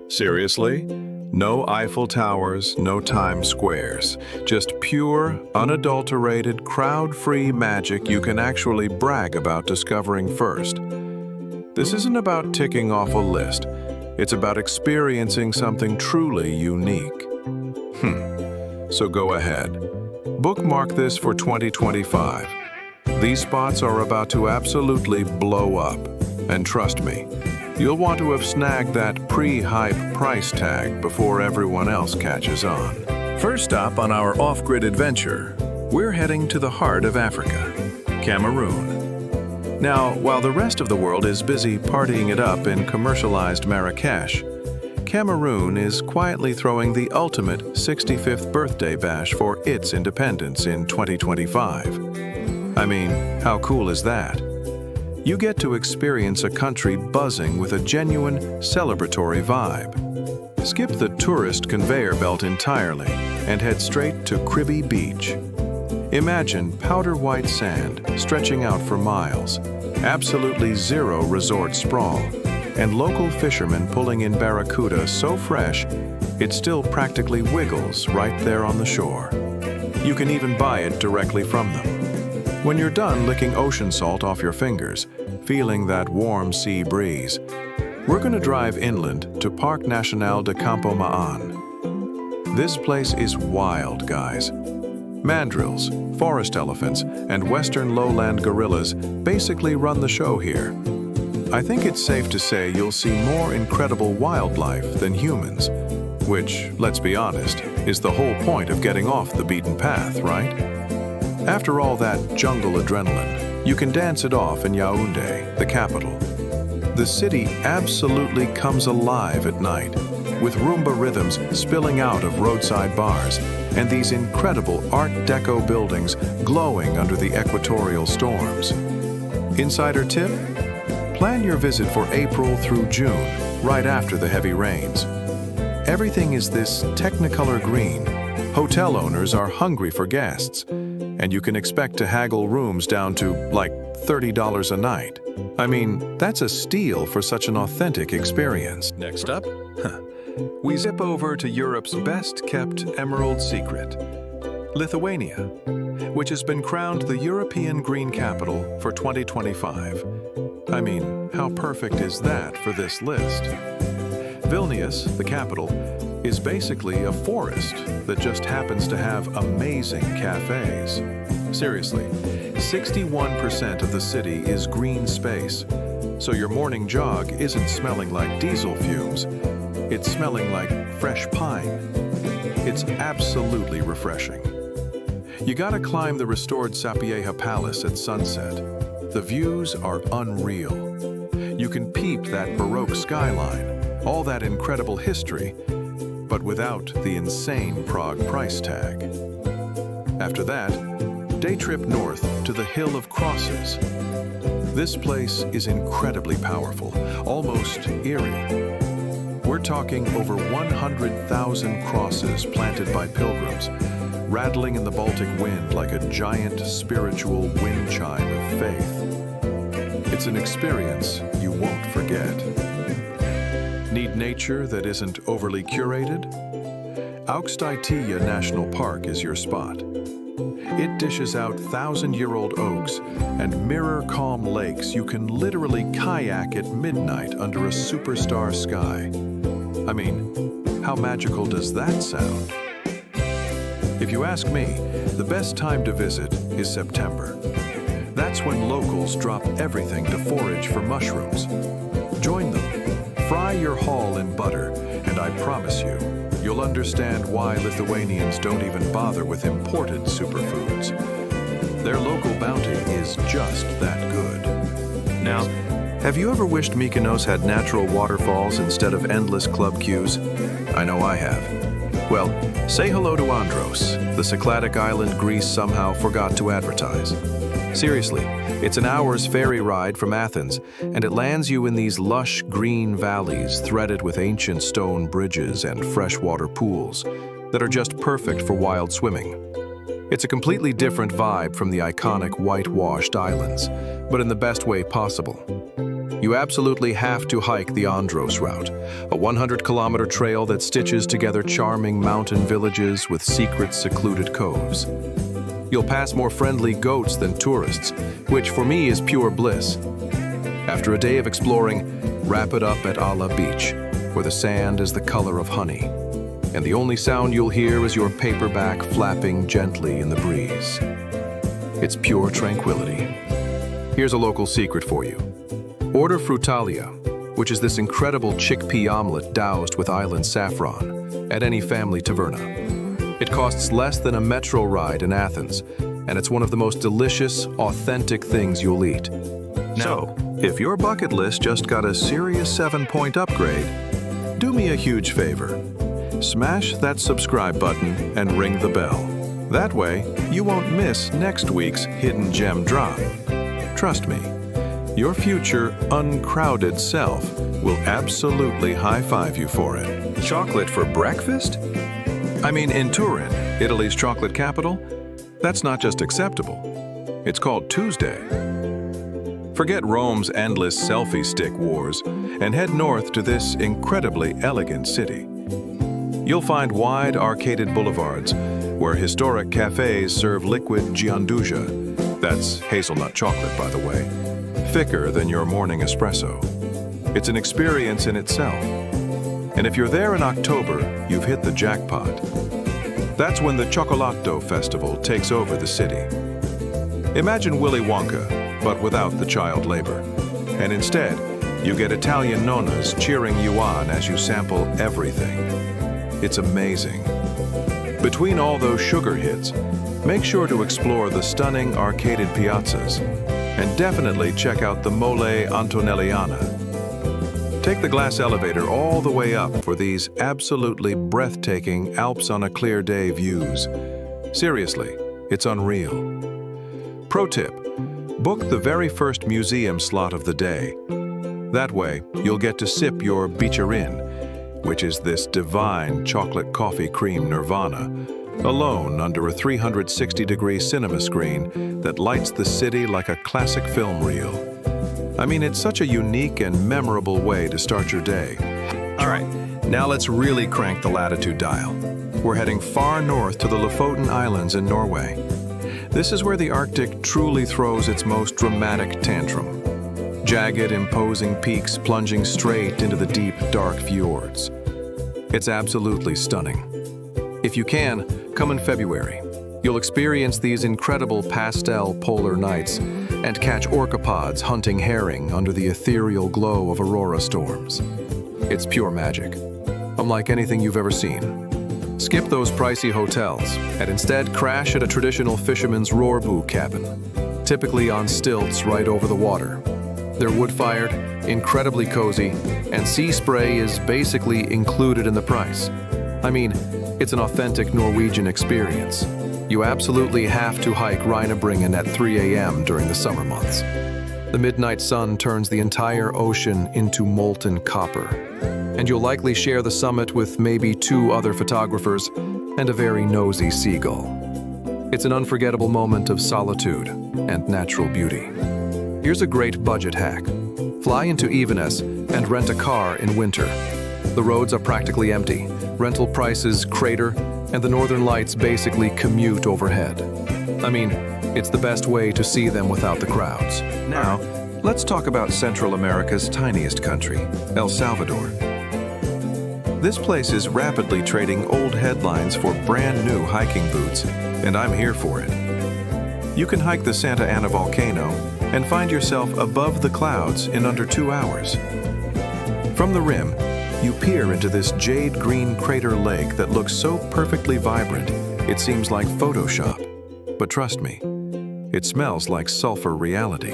Seriously? No Eiffel Towers, no Times Squares. Just pure, unadulterated, crowd-free magic you can actually brag about discovering first. This isn't about ticking off a list. It's about experiencing something truly unique. So go ahead. Bookmark this for 2025. These spots are about to absolutely blow up. And trust me, you'll want to have snagged that pre-hype price tag before everyone else catches on. First stop on our off-grid adventure, we're heading to the heart of Africa, Cameroon. Now, while the rest of the world is busy partying it up in commercialized Marrakesh, Cameroon is quietly throwing the ultimate 65th birthday bash for its independence in 2025. I mean, how cool is that? You get to experience a country buzzing with a genuine, celebratory vibe. Skip the tourist conveyor belt entirely and head straight to Kribi Beach. Imagine powder white sand stretching out for miles, absolutely zero resort sprawl, and local fishermen pulling in barracuda so fresh, it still practically wiggles right there on the shore. You can even buy it directly from them. When you're done licking ocean salt off your fingers, feeling that warm sea breeze, we're going to drive inland to Parc National de Campo Ma'an. This place is wild, guys. Mandrills, forest elephants, and western lowland gorillas basically run the show here. I think it's safe to say you'll see more incredible wildlife than humans, which, let's be honest, is the whole point of getting off the beaten path, right? After all that jungle adrenaline, you can dance it off in Yaoundé, the capital. The city absolutely comes alive at night, with Roomba rhythms spilling out of roadside bars and these incredible Art Deco buildings glowing under the equatorial storms. Insider tip? Plan your visit for April through June, right after the heavy rains. Everything is this Technicolor green. Hotel owners are hungry for guests, and you can expect to haggle rooms down to, like, $30 a night. I mean, that's a steal for such an authentic experience. Next up, we zip over to Europe's best-kept emerald secret, Lithuania, which has been crowned the European Green Capital for 2025. I mean, how perfect is that for this list? Vilnius, the capital, is basically a forest that just happens to have amazing cafes. Seriously, 61% of the city is green space, so your morning jog isn't smelling like diesel fumes, it's smelling like fresh pine. It's absolutely refreshing. You gotta climb the restored Sapieha Palace at sunset. The views are unreal. You can peep that Baroque skyline, all that incredible history, but without the insane Prague price tag. After that, day trip north to the Hill of Crosses. This place is incredibly powerful, almost eerie. We're talking over 100,000 crosses planted by pilgrims, rattling in the Baltic wind like a giant spiritual wind chime of faith. It's an experience you won't forget. Need nature that isn't overly curated? Augstaitia National Park is your spot. It dishes out 1,000-year-old oaks and mirror-calm lakes you can literally kayak at midnight under a superstar sky. I mean, how magical does that sound? If you ask me, the best time to visit is September. That's when locals drop everything to forage for mushrooms. Join them, fry your haul in butter, and I promise you, you'll understand why Lithuanians don't even bother with imported superfoods. Their local bounty is just that good. Now, have you ever wished Mykonos had natural waterfalls instead of endless club queues? I know I have. Well, say hello to Andros, the Cycladic island Greece somehow forgot to advertise. Seriously, it's an hour's ferry ride from Athens, and it lands you in these lush green valleys threaded with ancient stone bridges and freshwater pools that are just perfect for wild swimming. It's a completely different vibe from the iconic whitewashed islands, but in the best way possible. You absolutely have to hike the Andros route, a 100-kilometer trail that stitches together charming mountain villages with secret, secluded coves. You'll pass more friendly goats than tourists, which for me is pure bliss. After a day of exploring, wrap it up at Kribi Beach, where the sand is the color of honey, and the only sound you'll hear is your paperback flapping gently in the breeze. It's pure tranquility. Here's a local secret for you. Order frutalia, which is this incredible chickpea omelet doused with island saffron, at any family taverna. It costs less than a metro ride in Athens, and it's one of the most delicious, authentic things you'll eat. So, if your bucket list just got a serious 7-point upgrade, do me a huge favor. Smash that subscribe button and ring the bell. That way, you won't miss next week's hidden gem drop. Trust me, your future uncrowded self will absolutely high-five you for it. Chocolate for breakfast? I mean, in Turin, Italy's chocolate capital, that's not just acceptable. It's called Tuesday. Forget Rome's endless selfie stick wars and head north to this incredibly elegant city. You'll find wide arcaded boulevards where historic cafes serve liquid gianduja, that's hazelnut chocolate by the way, thicker than your morning espresso. It's an experience in itself. And if you're there in October, you've hit the jackpot. That's when the Cioccolato Festival takes over the city. Imagine Willy Wonka, but without the child labor. And instead, you get Italian nonnas cheering you on as you sample everything. It's amazing. Between all those sugar hits, make sure to explore the stunning arcaded piazzas, and definitely check out the Mole Antonelliana. Take the glass elevator all the way up for these absolutely breathtaking Alps on a clear day views. Seriously, it's unreal. Pro tip, book the very first museum slot of the day. That way, you'll get to sip your bicerin, which is this divine chocolate coffee cream nirvana, alone under a 360-degree cinema screen that lights the city like a classic film reel. I mean, it's such a unique and memorable way to start your day. All right, now let's really crank the latitude dial. We're heading far north to the Lofoten Islands in Norway. This is where the Arctic truly throws its most dramatic tantrum. Jagged, imposing peaks plunging straight into the deep, dark fjords. It's absolutely stunning. If you can, come in February. You'll experience these incredible pastel polar nights and catch orcapods hunting herring under the ethereal glow of aurora storms. It's pure magic, unlike anything you've ever seen. Skip those pricey hotels and instead crash at a traditional fisherman's rorbu cabin, typically on stilts right over the water. They're wood-fired, incredibly cozy, and sea spray is basically included in the price. I mean, it's an authentic Norwegian experience. You absolutely have to hike Reinebringen at 3 a.m. during the summer months. The midnight sun turns the entire ocean into molten copper, and you'll likely share the summit with maybe 2 other photographers and a very nosy seagull. It's an unforgettable moment of solitude and natural beauty. Here's a great budget hack. Fly into Evenes and rent a car in winter. The roads are practically empty, rental prices crater, and the northern lights basically commute overhead. I mean, it's the best way to see them without the crowds. Now, let's talk about Central America's tiniest country, El Salvador. This place is rapidly trading old headlines for brand new hiking boots, and I'm here for it. You can hike the Santa Ana volcano and find yourself above the clouds in under 2 hours. From the rim, you peer into this jade-green crater lake that looks so perfectly vibrant, it seems like Photoshop. But trust me, it smells like sulfur reality.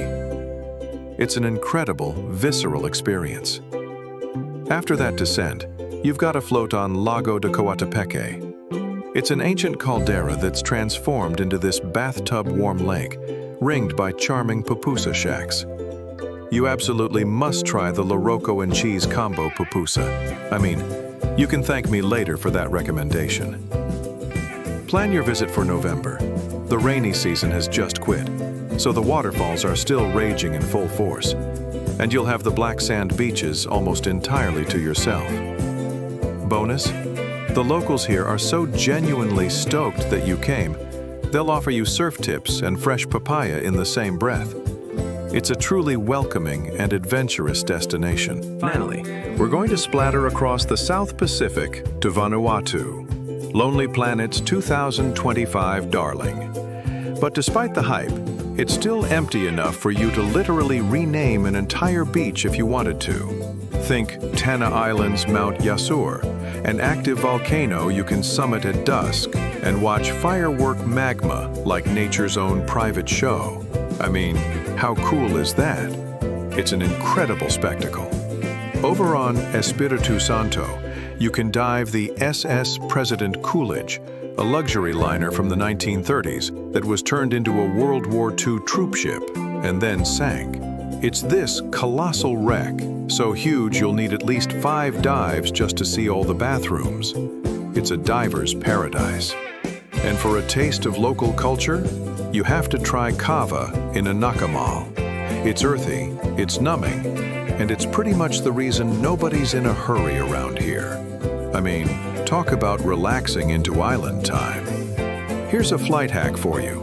It's an incredible, visceral experience. After that descent, you've got to float on Lago de Coatepeque. It's an ancient caldera that's transformed into this bathtub warm lake, ringed by charming pupusa shacks. You absolutely must try the Loroco and cheese combo pupusa. I mean, you can thank me later for that recommendation. Plan your visit for November. The rainy season has just quit, so the waterfalls are still raging in full force. and you'll have the black sand beaches almost entirely to yourself. Bonus, the locals here are so genuinely stoked that you came, they'll offer you surf tips and fresh papaya in the same breath. It's a truly welcoming and adventurous destination. Finally, we're going to splatter across the South Pacific to Vanuatu, Lonely Planet's 2025 darling. But despite the hype, it's still empty enough for you to literally rename an entire beach if you wanted to. Think Tanna Island's Mount Yasur, an active volcano you can summit at dusk and watch firework magma like nature's own private show. I mean, how cool is that? It's an incredible spectacle. Over on Espiritu Santo, you can dive the SS President Coolidge, a luxury liner from the 1930s that was turned into a World War II troop ship and then sank. It's this colossal wreck, so huge you'll need at least 5 dives just to see all the bathrooms. It's a diver's paradise. And for a taste of local culture, you have to try kava in a nakamal. It's earthy, it's numbing, and it's pretty much the reason nobody's in a hurry around here. I mean, talk about relaxing into island time. Here's a flight hack for you.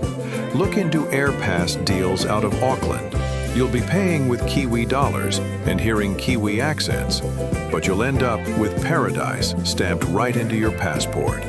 Look into air pass deals out of Auckland. You'll be paying with Kiwi dollars and hearing Kiwi accents, but you'll end up with paradise stamped right into your passport.